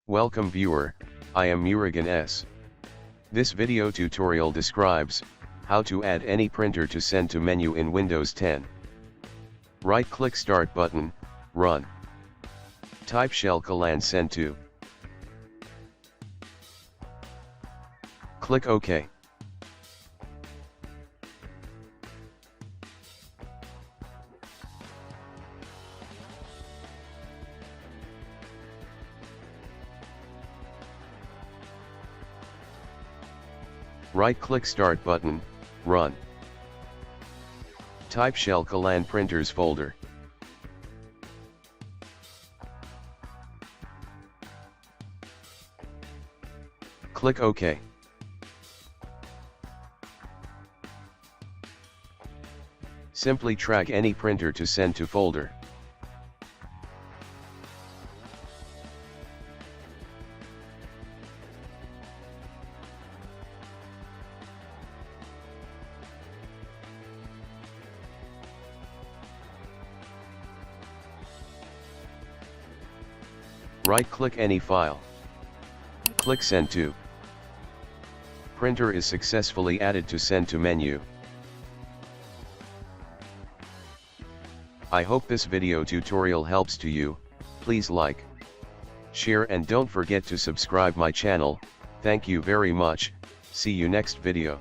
Welcome viewer, I am Murugan S. This video tutorial describes how to add any printer to send to menu in Windows 10. Right-click Start button, Run. Type shell command send to. Click OK. Right-click Start button, Run. Type shell command printers folder. Click OK. Simply drag any printer to send to folder. Right-click any file. Click Send to. Printer is successfully added to send to menu. I hope this video tutorial helps to you. Please like, share and don't forget to subscribe my channel. Thank you very much. See you next video.